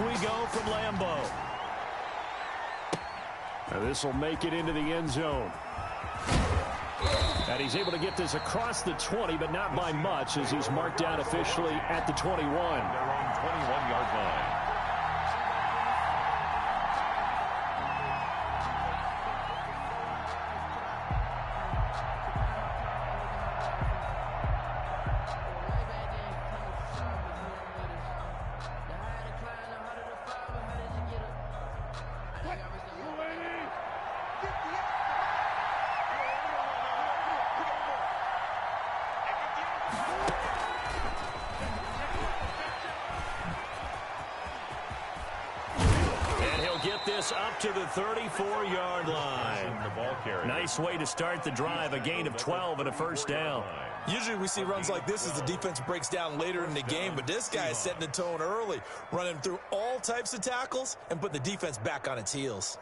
we go from Lambeau. And this will make it into the end zone. And he's able to get this across the 20, but not by much, as he's marked down officially at the 21. Their own 21-yard line. Up to the 34-yard line. Nice way to start the drive, a gain of 12 and a first down. Usually we see runs like this as the defense breaks down later in the game, but this guy is setting the tone early, running through all types of tackles and putting the defense back on its heels.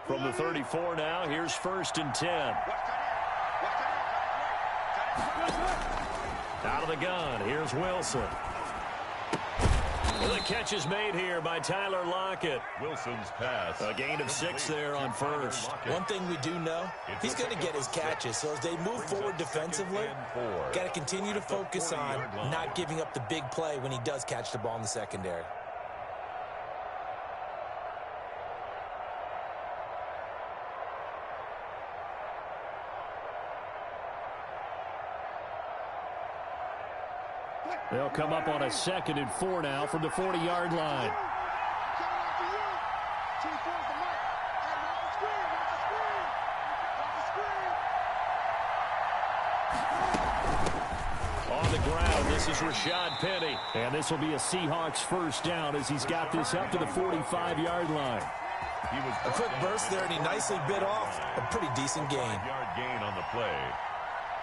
From the 34 now, here's 1st and 10. Out of the gun, here's Wilson. The catch is made here by Tyler Lockett. Wilson's pass. A gain of 6 there on first. One thing we do know, he's going to get his catches. So as they move forward defensively, got to continue to focus on not giving up the big play when he does catch the ball in the secondary. They'll come up on a 2nd and 4 now from the 40-yard line. On the ground, this is Rashad Penny. And this will be a Seahawks first down as he's got this up to the 45-yard line. A quick burst there, and he nicely bit off a pretty decent gain. 5-yard gain on the play.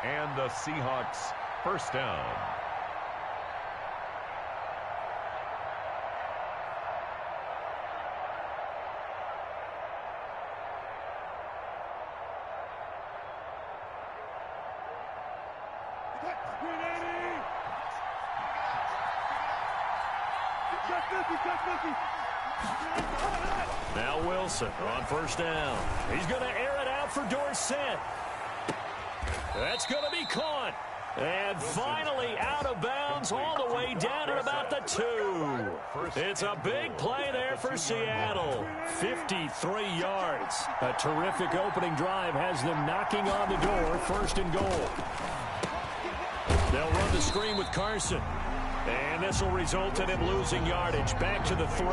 And the Seahawks first down. Now Wilson on first down. He's going to air it out for Dorsett. That's going to be caught. And finally out of bounds all the way down at about the 2. It's a big play there for Seattle. 53 yards. A terrific opening drive has them knocking on the door. 1st and goal. They'll run the screen with Carson. And this will result in him losing yardage back to the 3.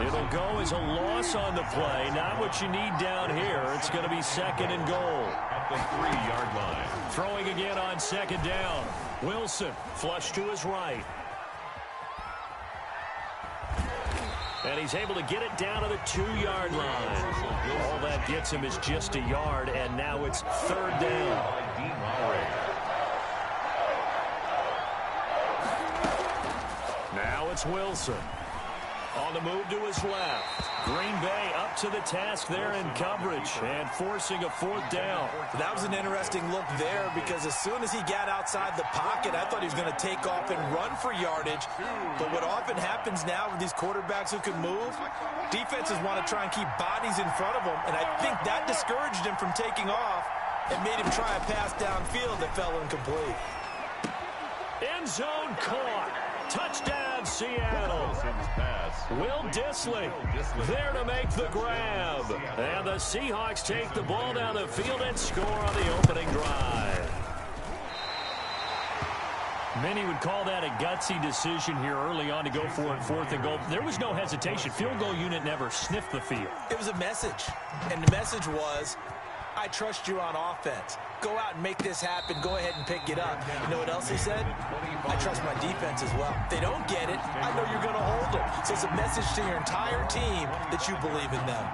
It'll go as a loss on the play. Not what you need down here. It's going to be 2nd and goal. At the 3-yard line. Throwing again on 2nd down. Wilson flush to his right. And he's able to get it down to the 2-yard line. All that gets him is just a yard, and now it's 3rd down. Now it's Wilson. On the move to his left. Green Bay up to the task there in coverage and forcing a 4th down. That was an interesting look there because as soon as he got outside the pocket, I thought he was going to take off and run for yardage. But what often happens now with these quarterbacks who can move, defenses want to try and keep bodies in front of them, and I think that discouraged him from taking off and made him try a pass downfield that fell incomplete. End zone caught. Touchdown, Seattle. Will Dissly there to make the grab. And the Seahawks take the ball down the field and score on the opening drive. Many would call that a gutsy decision here early on to go for it 4th and goal. There was no hesitation. Field goal unit never sniffed the field. It was a message, and the message was, I trust you on offense. Go out and make this happen. Go ahead and pick it up. You know what else he said? I trust my defense as well. If they don't get it, I know you're going to hold them. So it's a message to your entire team that you believe in them.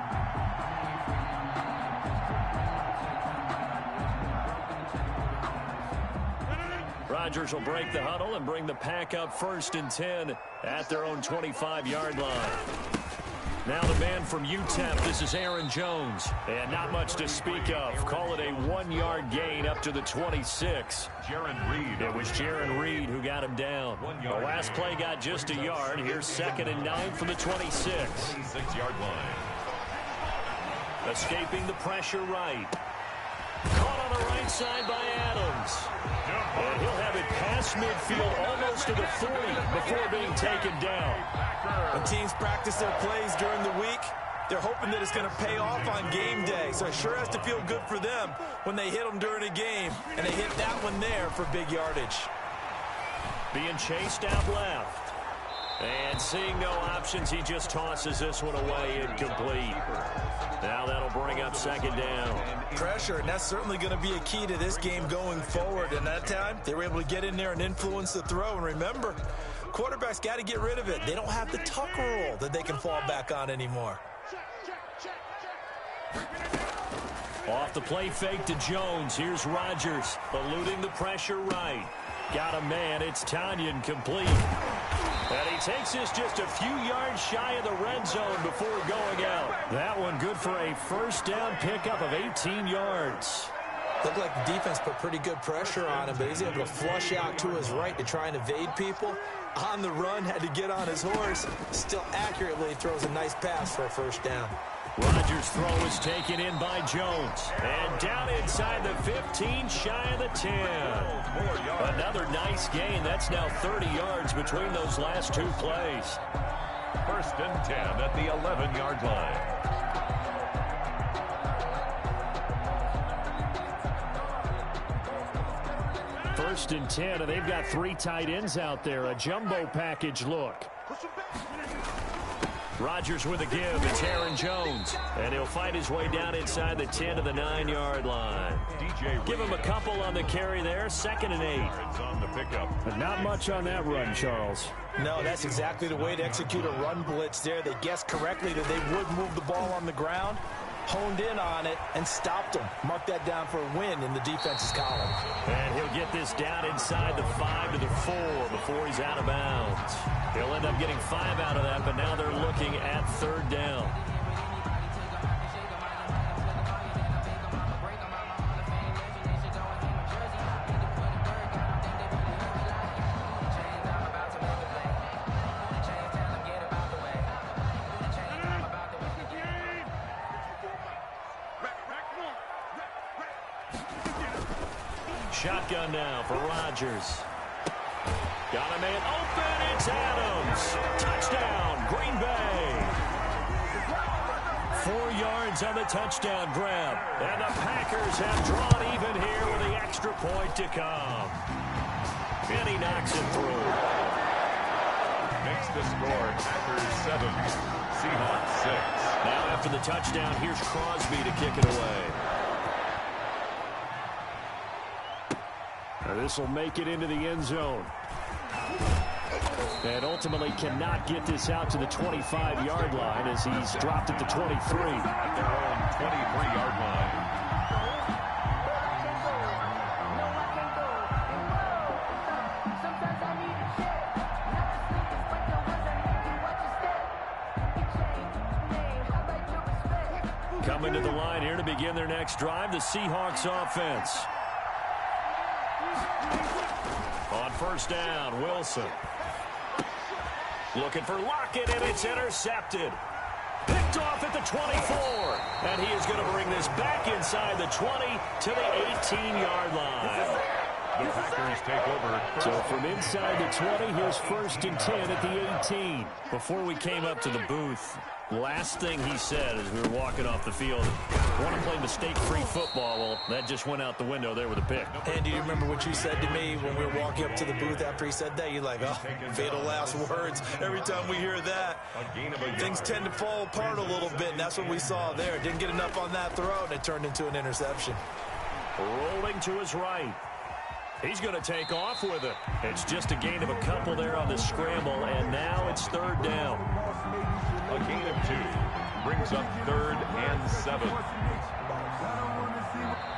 Rodgers will break the huddle and bring the pack up 1st and 10 at their own 25-yard line. Now the man from UTEP, this is Aaron Jones. And not much to speak of. Call it a 1-yard gain up to the 26. Jaron Reed. It was Jaron Reed who got him down. The last play got just a yard. Here's 2nd and 9 from the 26. 26-yard line. Escaping the pressure right. Caught on the right side by Adams. And he'll have it past midfield almost to the 40 before being taken down. When teams practice their plays during the week, they're hoping that it's going to pay off on game day. So it sure has to feel good for them when they hit them during a game. And they hit that one there for big yardage. Being chased out left. And seeing no options, he just tosses this one away incomplete. Now that'll bring up 2nd down. Pressure, and that's certainly going to be a key to this game going forward. And that time, they were able to get in there and influence the throw. And remember, quarterbacks got to get rid of it. They don't have the tuck rule that they can fall back on anymore. Off the play fake to Jones. Here's Rodgers, eluding the pressure right. Got a man. It's Tanyan complete. And he takes this just a few yards shy of the red zone before going out. That one good for a 1st down pickup of 18 yards. Looked like the defense put pretty good pressure on him, but he's able to flush out to his right to try and evade people. On the run, had to get on his horse. Still accurately throws a nice pass for a 1st down. Rodgers' throw is taken in by Jones. And down inside the 15, shy of the 10. Another nice gain. That's now 30 yards between those last 2 plays. 1st and 10 at the 11-yard line. First and 10, and they've got 3 tight ends out there. A jumbo package look. Rodgers with a give. It's Aaron Jones. And he'll fight his way down inside the 10 to the 9-yard line. Give him a couple on the carry there. 2nd and 8. On the pickup. But not much on that run, Charles. No, that's exactly the way to execute a run blitz there. They guessed correctly that they would move the ball on the ground, honed in on it, and stopped them. Mark that down for a win in the defense's column. And he'll get this down inside the 5 to the 4 before he's out of bounds. He'll end up getting 5 out of that, but now they're looking at 3rd down. Shotgun now for Rodgers. Got a man open. It's Adams. Touchdown, Green Bay. 4 yards on the touchdown grab. And the Packers have drawn even here with the extra point to come. And he knocks it through. Makes the score Packers 7, Seahawks 6. Now after the touchdown, here's Crosby to kick it away. This will make it into the end zone. And ultimately cannot get this out to the 25-yard line as he's dropped at the 23. At their own 23-yard line. Coming to the line here to begin their next drive, the Seahawks offense. On 1st down, Wilson. Looking for Lockett, and it's intercepted. Picked off at the 24. And he is going to bring this back inside the 20 to the 18-yard line. The Packers take over. So from inside the 20, here's 1st and 10 at the 18. Before we came up to the booth, last thing he said as we were walking off the field, I want to play mistake-free football. Well, that just went out the window there with a pick. And do you remember what you said to me when we were walking up to the booth after he said that? You're like, oh, fatal last words. Every time we hear that, things tend to fall apart a little bit, and that's what we saw there. Didn't get enough on that throw, and it turned into an interception. Rolling to his right. He's going to take off with it. It's just a gain of a couple there on the scramble, and now it's 3rd down. A gain of 2 brings up 3rd and 7.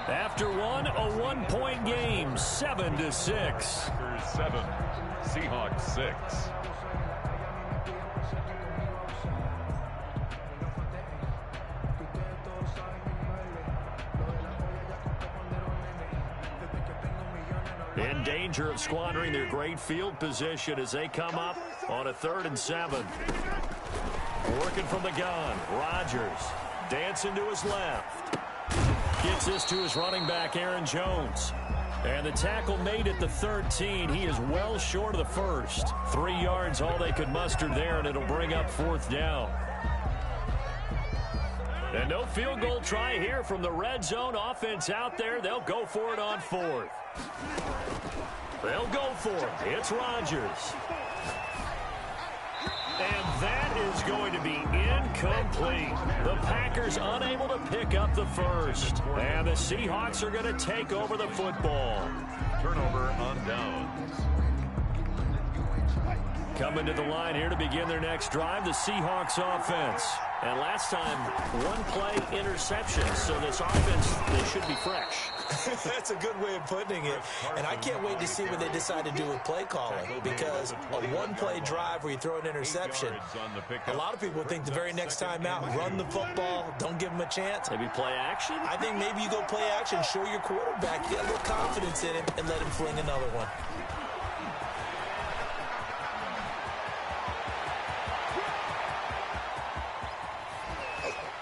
After one, a 1-point game, 7-6. 7, Seahawks 6. In danger of squandering their great field position as they come up on a 3rd and 7. Working from the gun, Rodgers dancing to his left. Gets this to his running back, Aaron Jones. And the tackle made at the 13. He is well short of the first. 3 yards, all they could muster there, and it'll bring up 4th down. And no field goal try here from the red zone offense out there. They'll go for it on 4th. They'll go for it. It's Rodgers. And that is going to be incomplete. The Packers unable to pick up the first. And the Seahawks are going to take over the football. Turnover on downs. Coming to the line here to begin their next drive, the Seahawks offense. And last time, 1-play interception. So this offense, they should be fresh. That's a good way of putting it. And I can't wait to see what they decide to do with play calling, because a 1-play drive where you throw an interception, a lot of people think the very next time out, run the football, don't give them a chance. Maybe play action? I think maybe you go play action, show your quarterback, get a little confidence in him, and let him fling another one.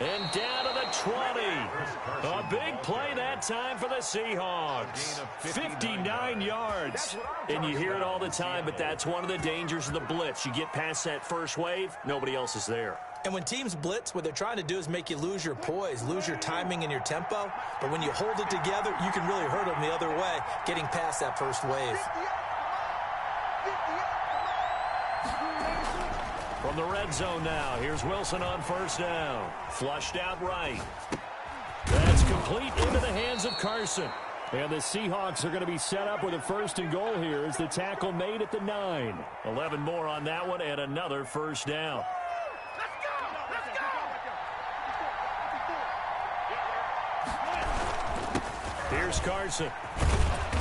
And down to the 20. A big play that time for the Seahawks. 59 yards. And you hear it all the time, but that's one of the dangers of the blitz. You get past that first wave, nobody else is there. And when teams blitz, what they're trying to do is make you lose your poise, lose your timing and your tempo. But when you hold it together, you can really hurt them the other way, getting past that first wave. From the red zone now, here's Wilson on 1st down. Flushed out right. That's complete into the hands of Carson. And the Seahawks are going to be set up with a 1st and goal here as the tackle made at the 9. 11 more on that one and another 1st down. Here's Carson.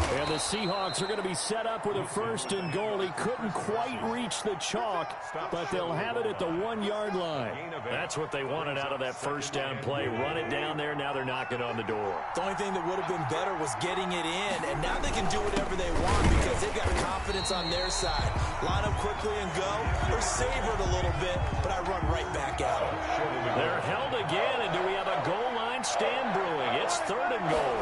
And the Seahawks are going to be set up with a 1st and goal. He couldn't quite reach the chalk, but they'll have it at the 1-yard line. That's what they wanted out of that 1st down play. Run it down there. Now they're knocking on the door. The only thing that would have been better was getting it in, and now they can do whatever they want because they've got confidence on their side. Line up quickly and go, or savor it a little bit, but I run right back out. They're held again, and do we have a goal line stand brewing? It's 3rd and goal.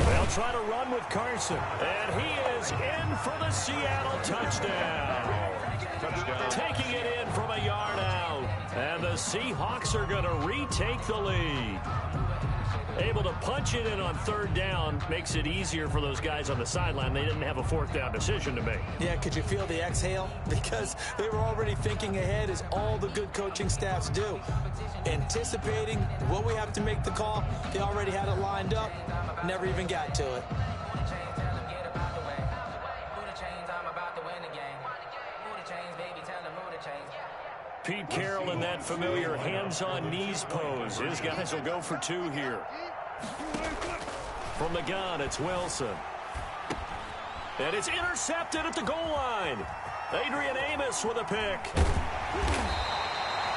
They'll try to run with Carson. And he is in for the Seattle touchdown. Taking it in from a yard out. And the Seahawks are going to retake the lead. Able to punch it in on 3rd down makes it easier for those guys on the sideline. They didn't have a 4th down decision to make. Yeah, could you feel the exhale? Because they were already thinking ahead, as all the good coaching staffs do. Anticipating, will we have to make the call? They already had it lined up. Never even got to it. Pete Carroll in that familiar hands-on knees pose. His guys will go for 2 here. From the gun, it's Wilson. And it's intercepted at the goal line. Adrian Amos with a pick.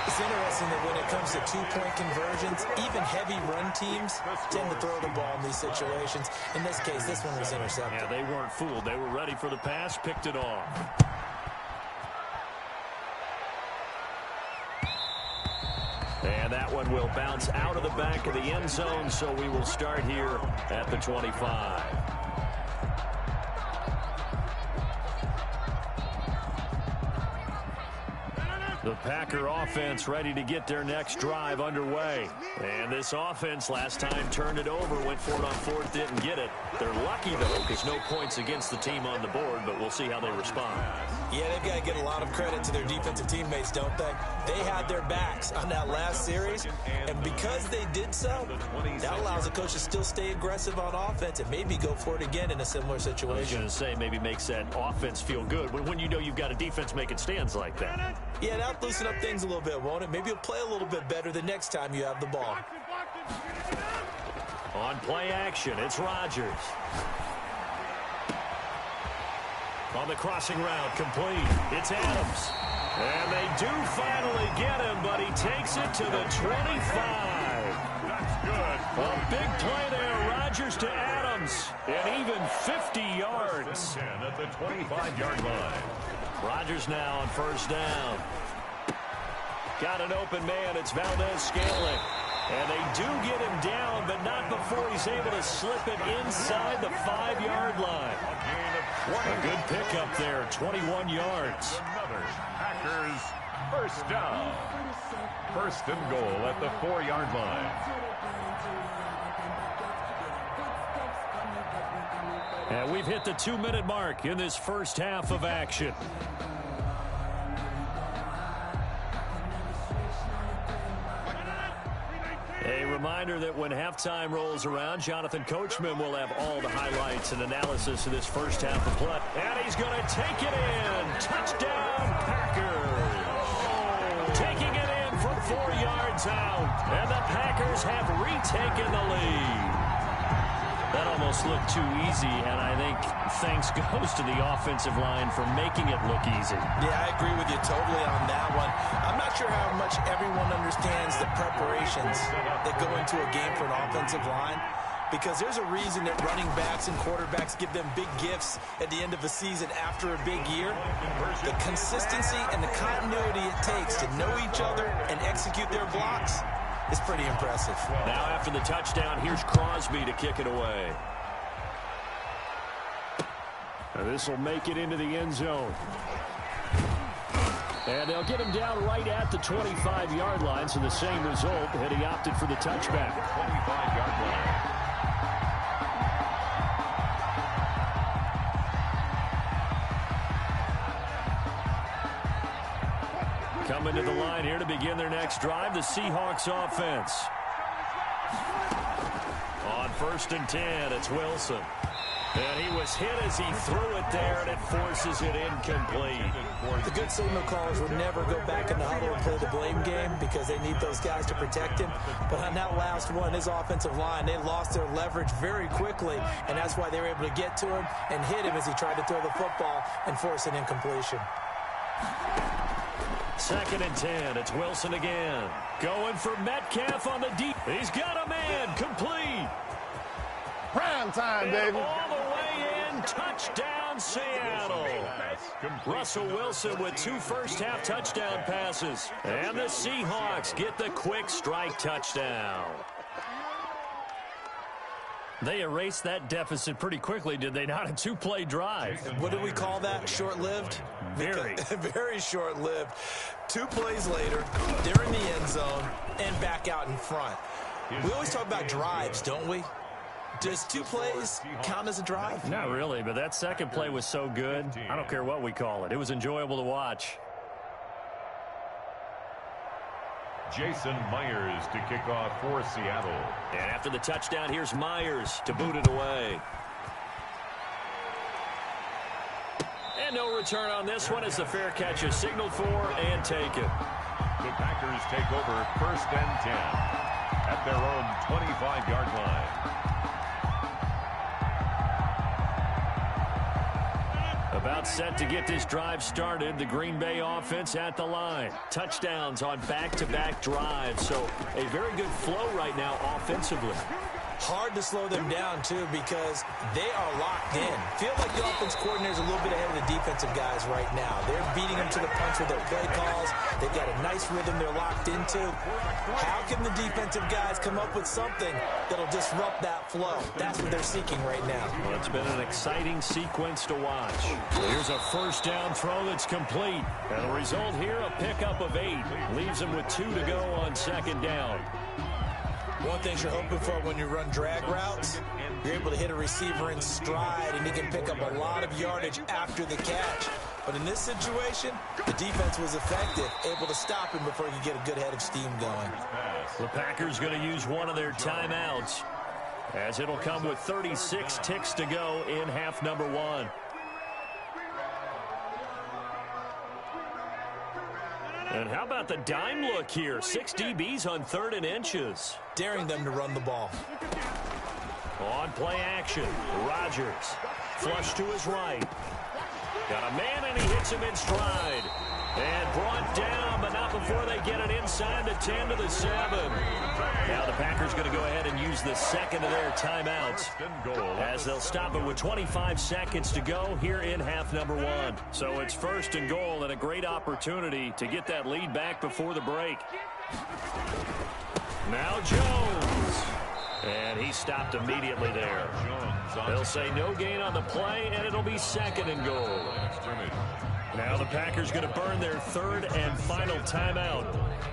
It's interesting that when it comes to 2-point conversions, even heavy run teams tend to throw the ball in these situations. In this case, this one was intercepted. Yeah, they weren't fooled. They were ready for the pass, picked it off. And that one will bounce out of the back of the end zone, so we will start here at the 25. The Packer offense ready to get their next drive underway. And this offense last time turned it over, went for it on 4th, didn't get it. They're lucky, though, because no points against the team on the board, but we'll see how they respond. Yeah, they've got to get a lot of credit to their defensive teammates, don't they? They had their backs on that last series, and because they did so, that allows the coach to still stay aggressive on offense and maybe go for it again in a similar situation. I was going to say, maybe makes that offense feel good when you know you've got a defense making stands like that. Yeah, that'll loosen up things a little bit, won't it? Maybe you'll play a little bit better the next time you have the ball. On play action, it's Rodgers. On the crossing route, complete. It's Adams. And they do finally get him, but he takes it to the 25. That's good. A big play there. Rodgers to Adams. gains and even 50 yards. 10 at the 25-yard line. Rodgers now on first down. Got an open man. It's Valdez-Scantling. And they do get him down, but not before he's able to slip it inside the 5-yard line. A good pickup there, 21 yards. Another Packers first down. First and goal at the 4-yard line. And we've hit the 2-minute mark in this first half of action. A reminder that when halftime rolls around, Jonathan Coachman will have all the highlights and analysis of this first half of play. And he's going to take it in. Touchdown, Packers. Taking it in from 4 yards out. And the Packers have retaken the lead. That almost looked too easy, and I think thanks goes to the offensive line for making it look easy. Yeah, I agree with you totally on that one. I'm not sure how much everyone understands the preparations that go into a game for an offensive line, because there's a reason that running backs and quarterbacks give them big gifts at the end of the season after a big year. The consistency and the continuity it takes to know each other and execute their blocks is pretty impressive. Now after the touchdown, here's Crosby to kick it away. This will make it into the end zone. And they'll get him down right at the 25-yard line, so the same result had he opted for the touchback. 25-yard line. Coming to the line here to begin their next drive, the Seahawks offense. On first and 10, it's Wilson. And he was hit as he threw it there, and it forces it incomplete. The good signal callers would never go back in the huddle and play the blame game because they need those guys to protect him. But on that last one, his offensive line, they lost their leverage very quickly, and that's why they were able to get to him and hit him as he tried to throw the football and force an incompletion. Second and 10, it's Wilson again. Going for Metcalf on the deep. He's got a man, complete. Prime time, baby. All the way in, touchdown Seattle. Russell Wilson with 2 first-half touchdown passes. And the Seahawks get the quick strike touchdown. They erased that deficit pretty quickly, did they not? A 2-play drive. What do we call that? Short-lived? Very. Very short-lived. 2 plays later, they're in the end zone and back out in front. We always talk about drives, don't we? Does 2 plays count as a drive? Not really, but that second play was so good. I don't care what we call it. It was enjoyable to watch. Jason Myers to kick off for Seattle. And after the touchdown, here's Myers to boot it away. And no return on this one as the fair catch is signaled for and taken. The Packers take over first and 10 at their own 25-yard line. About set to get this drive started. The Green Bay offense at the line. Touchdowns on back-to-back drives. So a very good flow right now offensively. Hard to slow them down, too, because they are locked in. Feel like the offense coordinator's a little bit ahead of the defensive guys right now. They're beating them to the punch with their play calls. They've got a nice rhythm they're locked into. How can the defensive guys come up with something that'll disrupt that flow? That's what they're seeking right now. Well, it's been an exciting sequence to watch. Here's a first down throw that's complete. And the result here, a pickup of 8. Leaves them with 2 to go on second down. One thing you're hoping for when you run drag routes, you're able to hit a receiver in stride, and he can pick up a lot of yardage after the catch. But in this situation, the defense was effective, able to stop him before he could get a good head of steam going. The Packers going to use one of their timeouts, as it'll come with 36 ticks to go in half number 1. And how about the dime look here? 6 DBs on 3rd and inches. Daring them to run the ball. On play action, Rodgers. Flush to his right. Got a man, and he hits him in stride. And brought down, but not before they get it inside the 10 to the 7. Now the Packers going to go ahead and use the second of their timeouts as they'll stop it with 25 seconds to go here in half number 1. So it's first and goal and a great opportunity to get that lead back before the break. Now Jones. And he stopped immediately there. They'll say no gain on the play, and it'll be second and goal. Now the Packers going to burn their third and final timeout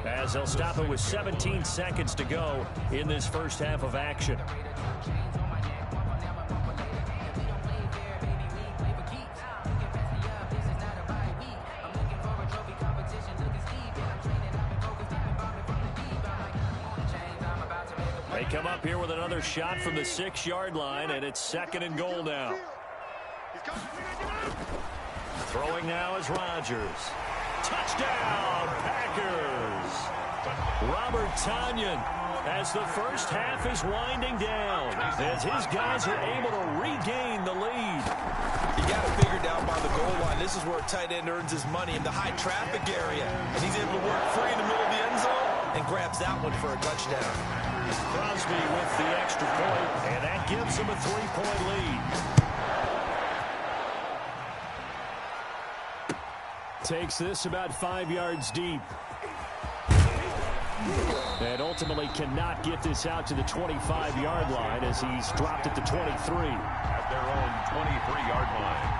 as they'll stop it with 17 seconds to go in this first half of action. They come up here with another shot from the 6-yard line, and it's second and goal now. Throwing now is Rodgers. Touchdown, Packers! Robert Tonyan, as the first half is winding down, as his guys are able to regain the lead. You got to figure down by the goal line. This is where a tight end earns his money, in the high traffic area. And he's able to work free in the middle of the end zone and grabs that one for a touchdown. Crosby with the extra point, and that gives him a 3-point lead. Takes this about 5 yards deep. And ultimately cannot get this out to the 25-yard line as he's dropped at the 23. At their own 23-yard line.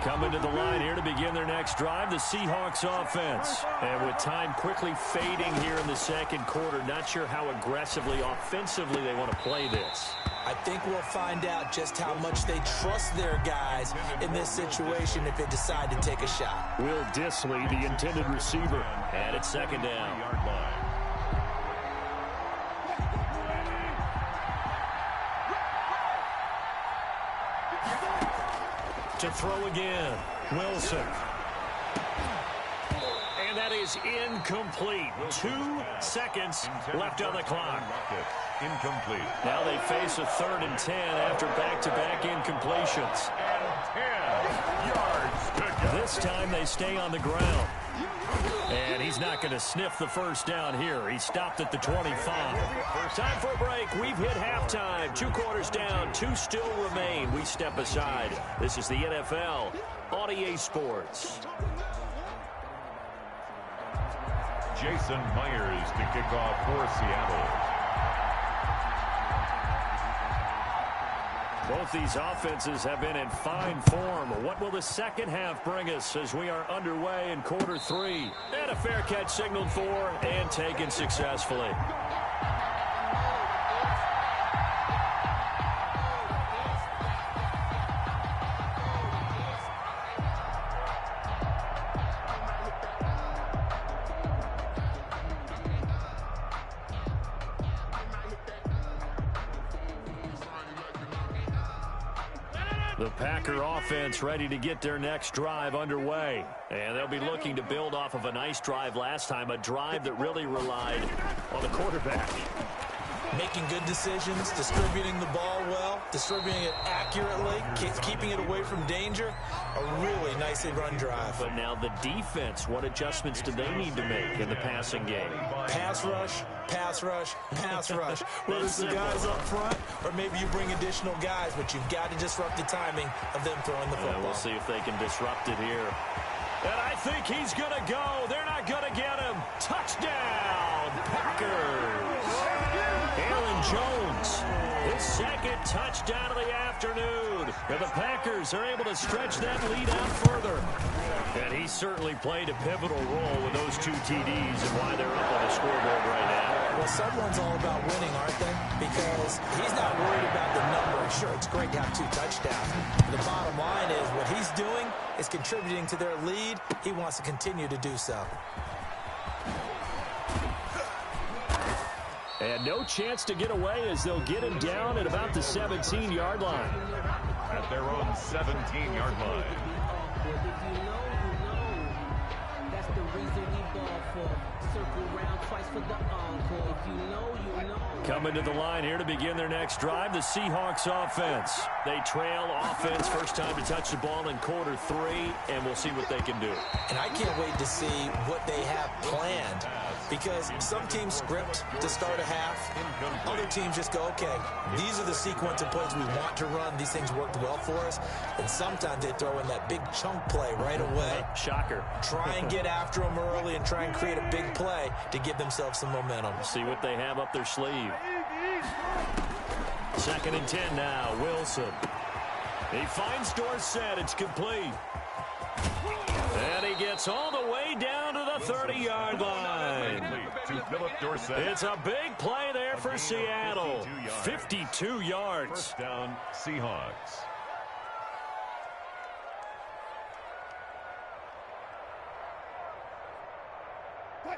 Coming to the line here to begin their next drive, the Seahawks offense. And with time quickly fading here in the second quarter, not sure how aggressively, offensively they want to play this. I think we'll find out just how much they trust their guys in this situation if they decide to take a shot. Will Disley, the intended receiver, and it's second down. To throw again, Wilson. And that is incomplete. 2 seconds left on the clock. Incomplete. Now they face a 3rd and 10 after back-to-back incompletions. And 10 yards to go. This time they stay on the ground. And he's not going to sniff the first down here. He stopped at the 25. Time for a break. We've hit halftime. 2 quarters down. 2 still remain. We step aside. This is the NFL on EA Sports. Jason Myers to kick off for Seattle. Both these offenses have been in fine form. What will the second half bring us as we are underway in quarter 3? And a fair catch signaled for and taken successfully. The Packer offense ready to get their next drive underway. And they'll be looking to build off of a nice drive last time, a drive that really relied on the quarterback. Making good decisions, distributing the ball well, distributing it accurately, keeping it away from danger. A really nicely run drive. But now the defense, what adjustments do they need to make in the passing game? Pass rush, pass rush, pass rush. Whether it's the guys up front or maybe you bring additional guys, but you've got to disrupt the timing of them throwing the football. We'll see if they can disrupt it here. And I think he's going to go. They're not going to get him. Touchdown, Packers. Aaron Jones, his second touchdown of the afternoon. And the Packers are able to stretch that lead out further. And he certainly played a pivotal role with those 2 TDs and why they're up on the scoreboard right now. Well, someone's all about winning, aren't they? Because he's not worried about the number. Sure, it's great to have 2 touchdowns. But the bottom line is what he's doing is contributing to their lead. He wants to continue to do so. And no chance to get away as they'll get him down at about the 17-yard line. At their own 17-yard line. Coming to the line here to begin their next drive, the Seahawks offense. They trail offense, first time to touch the ball in quarter 3, and we'll see what they can do. And I can't wait to see what they have planned, because some teams script to start a half. Other teams just go, okay, these are the sequence of plays we want to run. These things worked well for us. And sometimes they throw in that big chunk play right away. Shocker. Try and get after them early and try and create a big play to give themselves some momentum. See what they have up their sleeve. 2nd and 10 now, Wilson. He finds Dorsett. It's complete. And he gets all the way down to the 30-yard line. It's a big play there for Seattle. 52 yards. First down, Seahawks.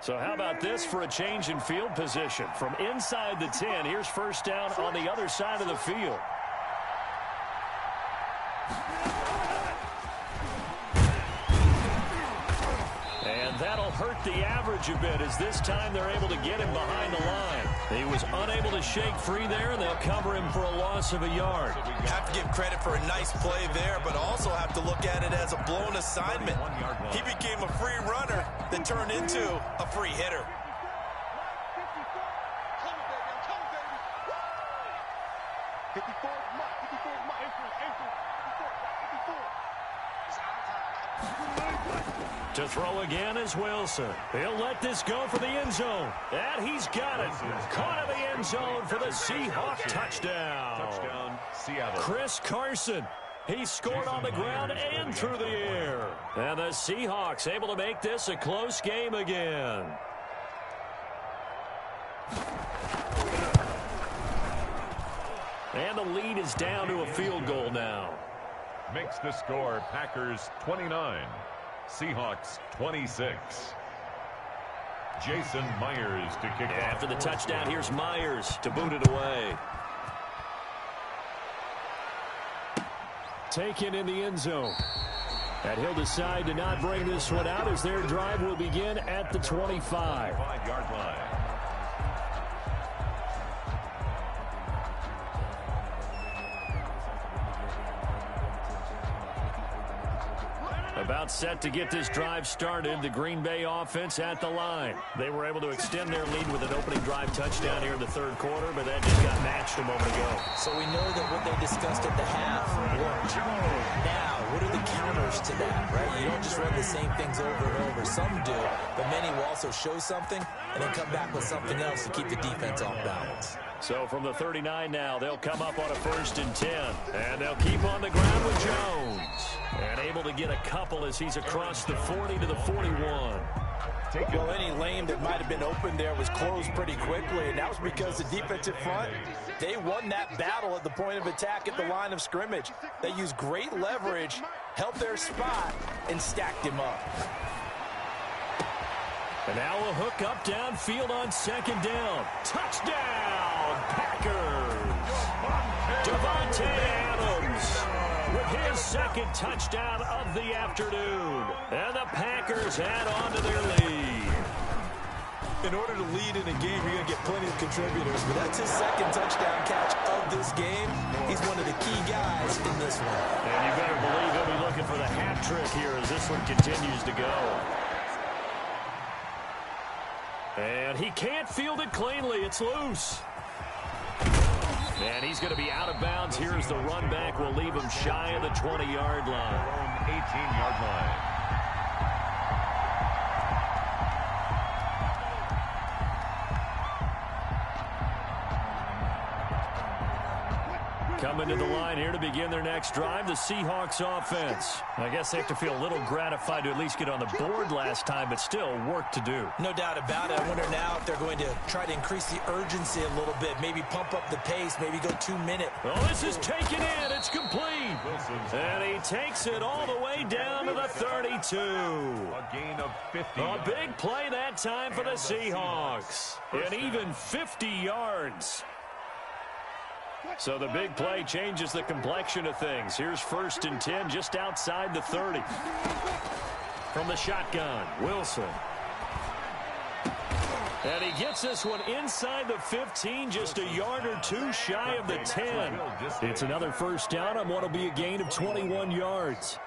So how about this for a change in field position? From inside the 10, here's first down on the other side of the field. And that'll hurt the average a bit, as this time they're able to get him behind the line. He was unable to shake free there, and they'll cover him for a loss of a yard. Have to give credit for a nice play there, but also have to look at it as a blown assignment. He became a free runner that turned into a free hitter. To throw again is Wilson. He'll let this go for the end zone. And he's got it. Caught in the end zone for the Seahawks touchdown. Touchdown, Seattle. Chris Carson. He scored on the ground and through the air. And the Seahawks able to make this a close game again. And the lead is down to a field goal now. Makes the score Packers 29. Seahawks 26. Jason Myers to kick off. After the touchdown, here's Myers to boot it away. Taken in the end zone. And he'll decide to not bring this one out, as their drive will begin at the 25. 5-yard line. About set to get this drive started, the Green Bay offense at the line. They were able to extend their lead with an opening drive touchdown here in the 3rd quarter, but that just got matched a moment ago. So we know that what they discussed at the half worked. Now, what are the counters to that, right? You don't just run the same things over and over. Some do, but many will also show something and then come back with something else to keep the defense off balance. So from the 39 now, they'll come up on a 1st and 10. And they'll keep on the ground with Jones. And able to get a couple as he's across the 40 to the 41. Well, any lane that might have been open there was closed pretty quickly, and that was because the defensive front, they won that battle at the point of attack at the line of scrimmage. They used great leverage, held their spot, and stacked him up. And now a hook up downfield on 2nd down. Touchdown, Packers! Devontae Adams with his 2nd touchdown of the afternoon. And the Packers add on to their lead. In order to lead in a game, you're going to get plenty of contributors, but that's his 2nd touchdown catch of this game. He's one of the key guys in this one. And you better believe he'll be looking for the hat trick here as this one continues to go. And he can't field it cleanly. It's loose. And he's going to be out of bounds here as the run back will leave him shy of the 20-yard line. 18-yard line. Coming to the line here to begin their next drive, the Seahawks offense. I guess they have to feel a little gratified to at least get on the board last time, but still work to do. No doubt about it. I wonder now if they're going to try to increase the urgency a little bit, maybe pump up the pace, maybe go 2-minute. Oh, this is taken in. It's complete. And he takes it all the way down to the 32. A gain of 50. A big play that time for the Seahawks. And even 50 yards. So the big play changes the complexion of things. Here's 1st and 10 just outside the 30. from the shotgun. Wilson. And he gets this one inside the 15, just a yard or two shy of the 10. It's another first down on what will be a gain of 21 yards.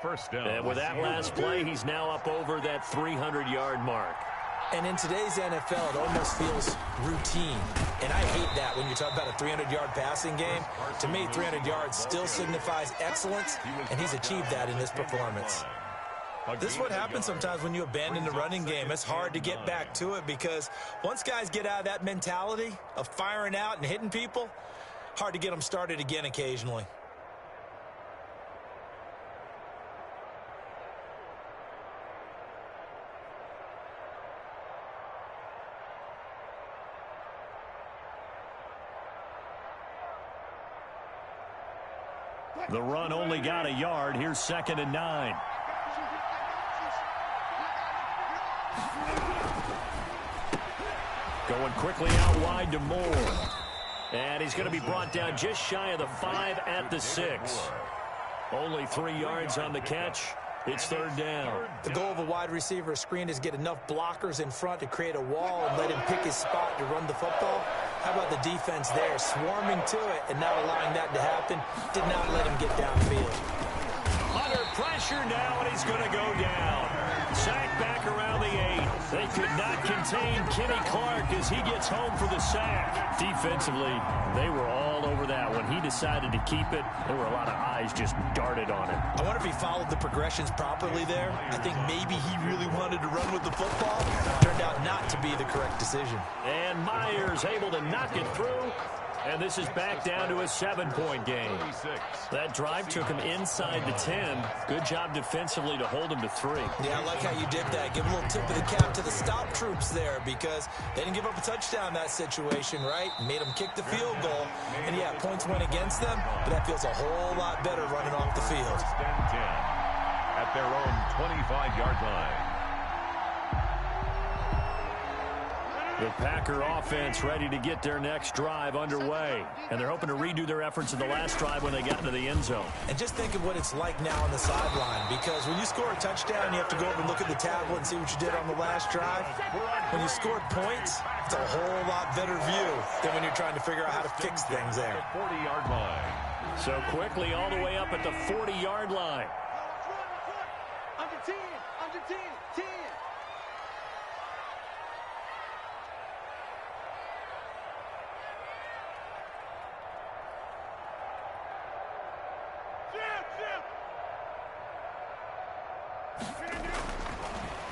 First down. And with that last play, he's now up over that 300-yard mark. And in today's NFL, it almost feels routine. And I hate that when you talk about a 300-yard passing game. To me, 300 yards still signifies excellence, and he's achieved that in this performance. This is what happens sometimes when you abandon the running game. It's hard to get back to it because once guys get out of that mentality of firing out and hitting people, hard to get them started again occasionally. The run only got a yard. Here's 2nd and 9. Going quickly out wide to Moore. And he's going to be brought down just shy of the 5 at the 6. Only 3 yards on the catch. It's 3rd down. The goal of a wide receiver screen is get enough blockers in front to create a wall and let him pick his spot to run the football. How about the defense there, swarming to it and not allowing that to happen? Did not let him get downfield. Under pressure now, and he's going to go down. Sack back around the 8. They could not contain Kenny Clark as he gets home for the sack. Defensively, they were all over that. When he decided to keep it, there were a lot of eyes just darted on him. I wonder if he followed the progressions properly there. I think maybe he really wanted to run with the football. Turned out not to be the correct decision. And Myers able to knock it through. And this is back down to a 7-point game. That drive took him inside the 10. Good job defensively to hold him to 3. Yeah, I like how you did that. Give a little tip of the cap to the stop troops there because they didn't give up a touchdown in that situation, right? Made them kick the field goal. And, yeah, points went against them, but that feels a whole lot better running off the field. 10 at their own 25-yard line. The Packer offense ready to get their next drive underway. And they're hoping to redo their efforts in the last drive when they got into the end zone. And just think of what it's like now on the sideline, because when you score a touchdown, you have to go over and look at the tablet and see what you did on the last drive. When you score points, it's a whole lot better view than when you're trying to figure out how to fix things there. 40-yard line. So quickly all the way up at the 40-yard line. Under 10, under 10, 10.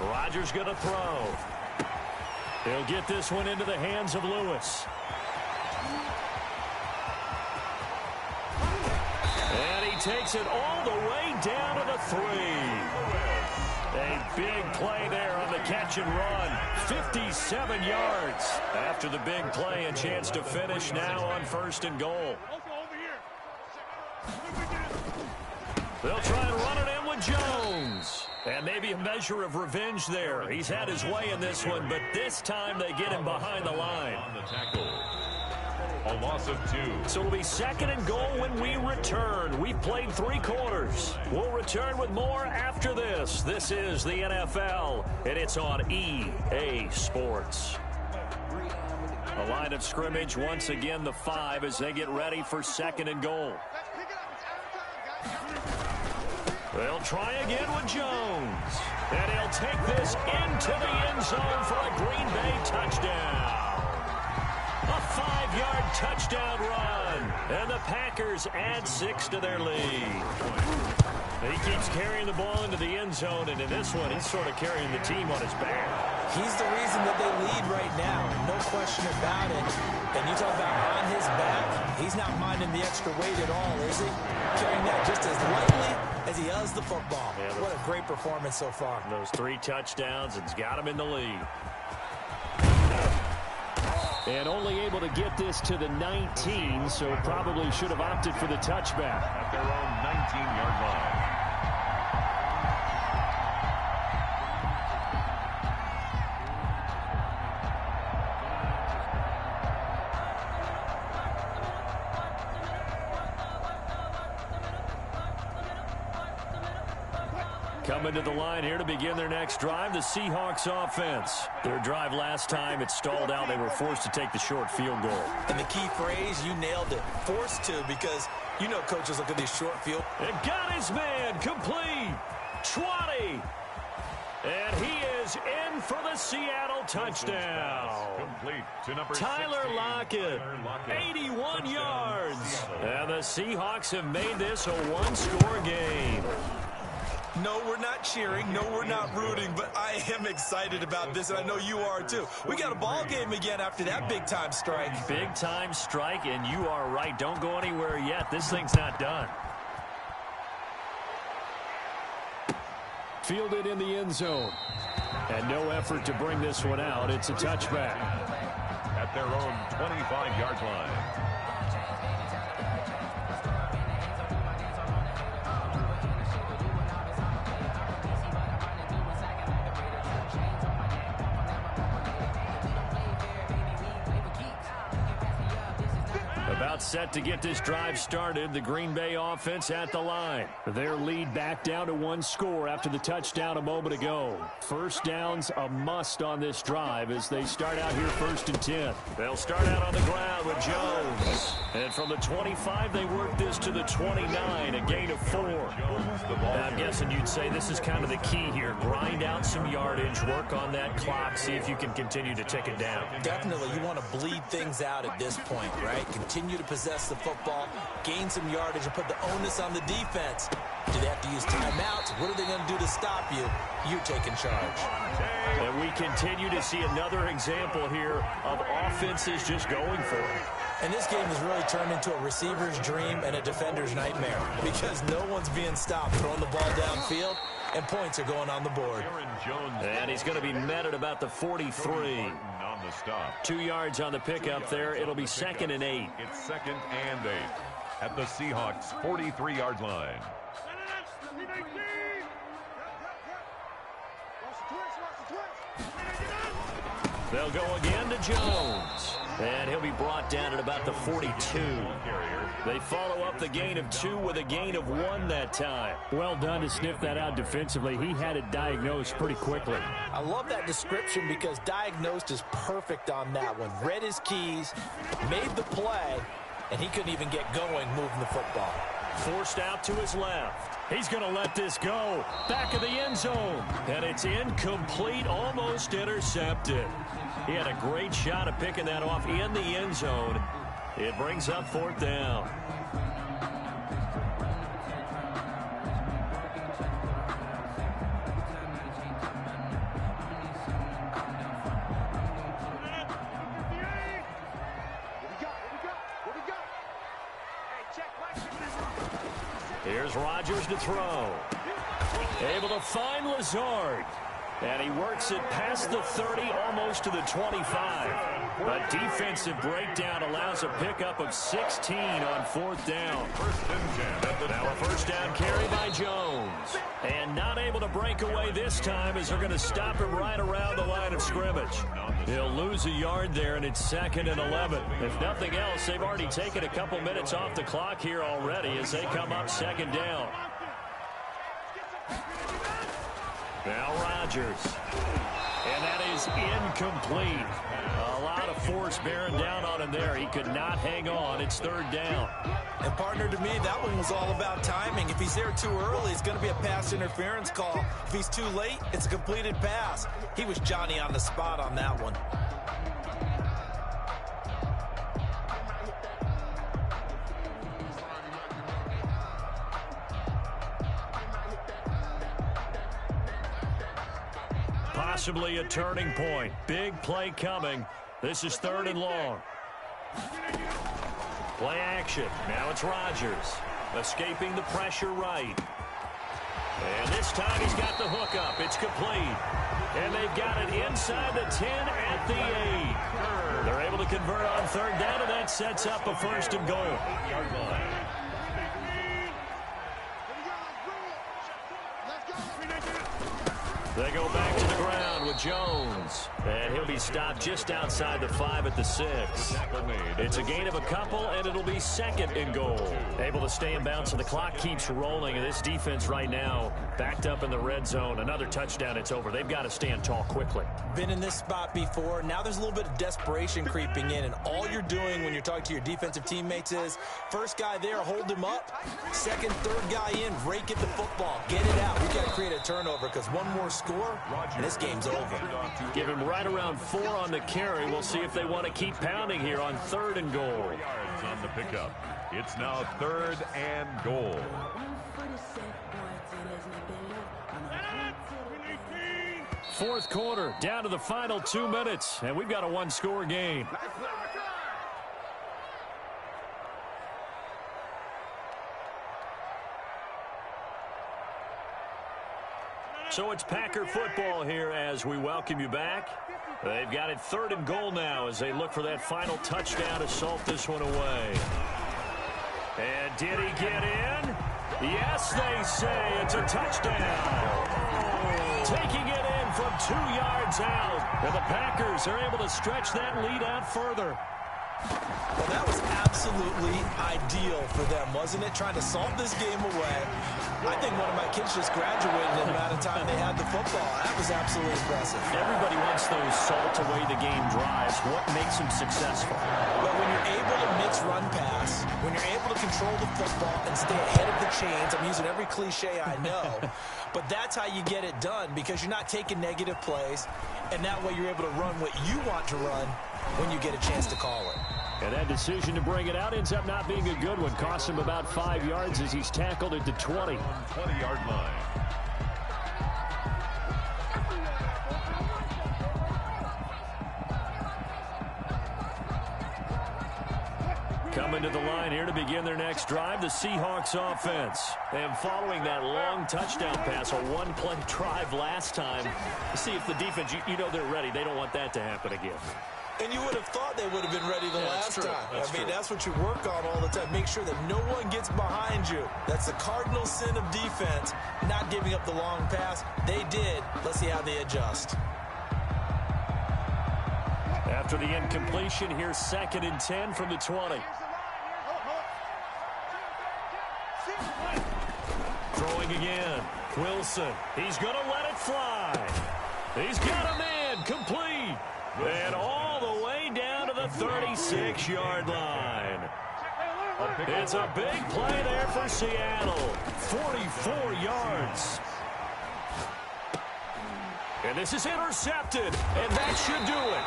Rodgers going to throw. He'll get this one into the hands of Lewis. And he takes it all the way down to the 3. A big play there on the catch and run. 57 yards. After the big play, a chance to finish now on 1st and goal. They'll try and run it in with Jones. And maybe a measure of revenge there. He's had his way in this one, but this time they get him behind the line. On the tackle. A loss of 2. So it'll be 2nd and goal when we return. We've played 3 quarters. We'll return with more after this. This is the NFL, and it's on EA Sports. A line of scrimmage, once again the 5 as they get ready for 2nd and goal. They'll try again with Jones. And he'll take this into the end zone for a Green Bay touchdown. A 5-yard touchdown run. And the Packers add 6 to their lead. He keeps carrying the ball into the end zone, and in this one, he's sort of carrying the team on his back. He's the reason that they lead right now, no question about it. And you talk about on his back, he's not minding the extra weight at all, is he? Carrying that just as lightly as he does the football. Yeah, what a great performance so far. Those 3 touchdowns, it's got him in the lead. And only able to get this to the 19, so probably should have opted for the touchback. At their own 19-yard line. Coming to the line here to begin their next drive, the Seahawks offense. Their drive last time, it stalled out. They were forced to take the short field goal. And the key phrase, you nailed it, forced to, because you know coaches look at these short field. And got his man complete. 20. And he is in for the Seattle touchdown. Complete to number Tyler 16. Lockett, Tyler Lockett. 81 yards. And the Seahawks have made this a one-score game. No, we're not cheering. No, we're not rooting. But I am excited about this, and I know you are too. We got a ball game again after that big-time strike. Big-time strike, and you are right. Don't go anywhere yet. This thing's not done. Fielded in the end zone. And no effort to bring this one out. It's a touchback. At their own 25-yard line. About set to get this drive started. The Green Bay offense at the line. Their lead back down to one score after the touchdown a moment ago. First down's a must on this drive as they start out here 1st and 10. They'll start out on the ground with Jones. And from the 25, they work this to the 29, a gain of 4. Now, I'm guessing you'd say this is kind of the key here. Grind out some yardage, work on that clock, see if you can continue to tick it down. Definitely, you want to bleed things out at this point, right? Continue to possess the football, gain some yardage, and put the onus on the defense. Do they have to use timeouts? What are they going to do to stop you? You're taking charge. And we continue to see another example here of offenses just going for it. And this game has really turned into a receiver's dream and a defender's nightmare because no one's being stopped throwing the ball downfield, and points are going on the board. And he's going to be met at about the 43. On the stop. 2 yards on the pickup there. It'll be 2nd and 8. It's 2nd and 8 at the Seahawks 43-yard line. They'll go again to Jones. And he'll be brought down at about the 42. They follow up the gain of 2 with a gain of 1 that time. Well done to sniff that out defensively. He had it diagnosed pretty quickly. I love that description because diagnosed is perfect on that one. Read his keys, made the play, and he couldn't even get going moving the football. Forced out to his left. He's going to let this go. Back of the end zone. And it's incomplete, almost intercepted. He had a great shot at picking that off in the end zone. It brings up 4th down. Here's Rodgers to throw. Able to find Lazard. And he works it past the 30, almost to the 25. A defensive breakdown allows a pickup of 16 on 4th down. Now a first down carry by Jones. And not able to break away this time as they're going to stop him right around the line of scrimmage. He'll lose a yard there, and it's 2nd and 11. If nothing else, they've already taken a couple minutes off the clock here already as they come up 2nd down. Now Rodgers. And that is incomplete. A lot of force bearing down on him there. He could not hang on. It's 3rd down. And partner, to me, that one was all about timing. If he's there too early, it's going to be a pass interference call. If he's too late, it's a completed pass. He was Johnny on the spot on that one. Possibly a turning point. Big play coming. This is 3rd and long. Play action. Now it's Rodgers. Escaping the pressure right. And this time he's got the hook up. It's complete. And they've got it inside the 10 at the 8. They're able to convert on 3rd down, and that sets up a 1st and goal. They go back to the ground with Jones. And he'll be stopped just outside the 5 at the 6. It's a gain of a couple, and it'll be 2nd and goal. Able to stay in bounds, so the clock keeps rolling. And this defense right now backed up in the red zone. Another touchdown, it's over. They've got to stand tall quickly. Been in this spot before. Now there's a little bit of desperation creeping in, and all you're doing when you're talking to your defensive teammates is first guy there, hold him up. Second, third guy in, rake at the football. Get it out. We got to create a turnover because one more score, and this game's over. Give him right around 4 on the carry. We'll see if they want to keep pounding here on 3rd and goal. Yards on the pickup. It's now 3rd and goal. Fourth quarter, down to the final 2 minutes, and we've got a 1-score game. So it's Packer football here as we welcome you back. They've got it 3rd and goal now as they look for that final touchdown to salt this one away. And did he get in? Yes, they say it's a touchdown. Taking it in from 2 yards out. And the Packers are able to stretch that lead out further. Well, that was absolutely ideal for them, wasn't it? Trying to salt this game away. I think one of my kids just graduated in the amount of time they had the football. That was absolutely impressive. Everybody wants those salt away the game drives. What makes them successful? But when you're able to mix run pass, when you're able to control the football and stay ahead of the chains, I'm using every cliche I know, but that's how you get it done because you're not taking negative plays, and that way you're able to run what you want to run when you get a chance to call it. And that decision to bring it out ends up not being a good one. Cost him about 5 yards as he's tackled at the 20. 20-yard line. Coming to the line here to begin their next drive, the Seahawks offense. And following that long touchdown pass, a one-play drive last time, see if the defense, you know they're ready. They don't want that to happen again. And you would have thought they would have been ready the last time. I mean, that's what you work on all the time. Make sure that no one gets behind you. That's the cardinal sin of defense, not giving up the long pass. They did. Let's see how they adjust. After the incompletion, here's 2nd and 10 from the 20. Throwing again. Wilson. He's going to let it fly. He's got him in. Complete. And all the way down to the 36-yard line. It's a big play there for Seattle. 44 yards. And this is intercepted. And that should do it.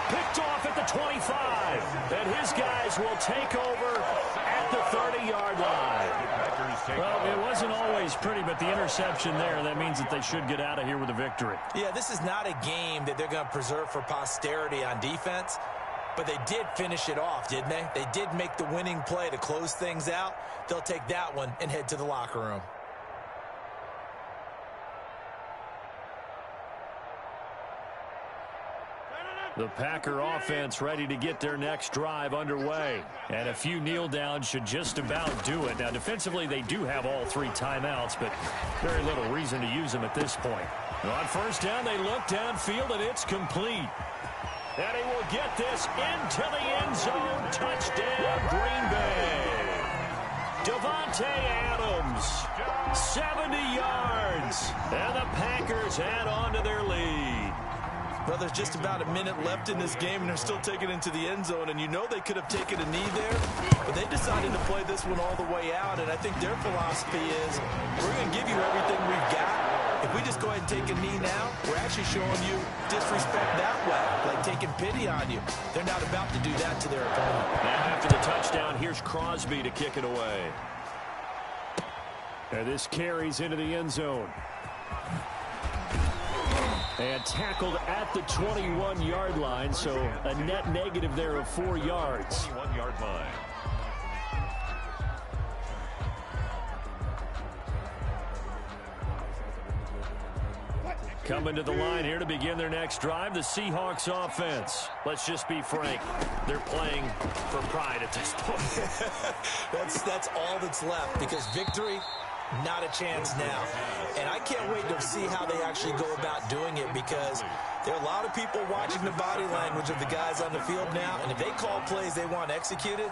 Picked off at the 25. And his guys will take over at the 30-yard line. Well, it wasn't always pretty, but the interception there, that means that they should get out of here with a victory. Yeah, this is not a game that they're going to preserve for posterity on defense, but they did finish it off, didn't they? They did make the winning play to close things out. They'll take that one and head to the locker room. The Packer offense ready to get their next drive underway. And a few kneel downs should just about do it. Now, defensively, they do have all 3 timeouts, but very little reason to use them at this point. On first down, they look downfield, and it's complete. And he will get this into the end zone. Touchdown, Green Bay. Devontae Adams, 70 yards. And the Packers add on to their lead. Well, there's just about a minute left in this game, and they're still taking it into the end zone. And you know they could have taken a knee there, but they decided to play this one all the way out. And I think their philosophy is, we're going to give you everything we've got. If we just go ahead and take a knee now, we're actually showing you disrespect that way, like taking pity on you. They're not about to do that to their opponent. Now after the touchdown, here's Crosby to kick it away. And this carries into the end zone. And tackled at the 21-yard line, so a net negative there of 4 yards. 21-yard line. Coming to the line here to begin their next drive, the Seahawks offense. Let's just be frank. They're playing for pride at this point. That's all that's left, because victory Not a chance now. And I can't wait to see how they actually go about doing it, because there are a lot of people watching the body language of the guys on the field now, and if they call plays they want executed,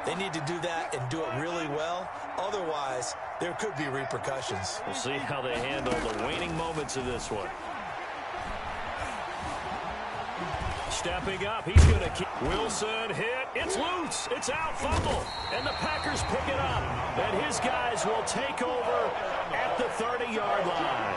they need to do that and do it really well. Otherwise, there could be repercussions. We'll see how they handle the waning moments of this one. Stepping up, he's going to keep. Wilson hit. It's loose. It's out. Fumble. And the Packers pick it up. And his guys will take over at the 30-yard line.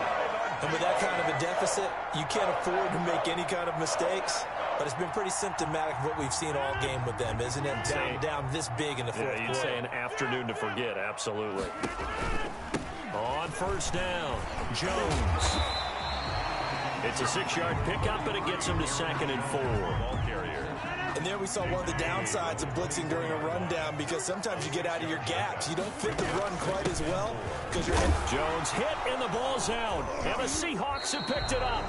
And with that kind of a deficit, you can't afford to make any kind of mistakes. But it's been pretty symptomatic of what we've seen all game with them, isn't it? Down this big in the fourth quarter. You'd say an afternoon to forget, absolutely. On first down, Jones. It's a 6-yard pickup, but it gets him to 2nd and 4. Ball carrier. And there we saw one of the downsides of blitzing during a rundown, because sometimes you get out of your gaps. You don't fit the run quite as well because you're... Jones hit and the ball's out. And the Seahawks have picked it up.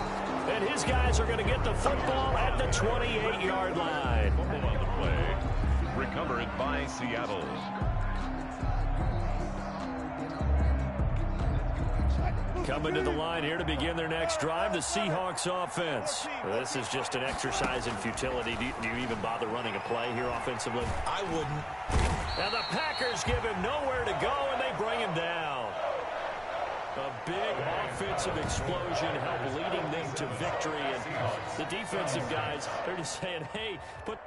And his guys are going to get the football at the 28-yard line. Fumble on the play. Recovered by Seattle. Coming to the line here to begin their next drive, the Seahawks offense. This is just an exercise in futility. Do you even bother running a play here offensively? I wouldn't. And the Packers give him nowhere to go, and they bring him down. A big offensive explosion helped leading them to victory. And the defensive guys, they're just saying, hey, put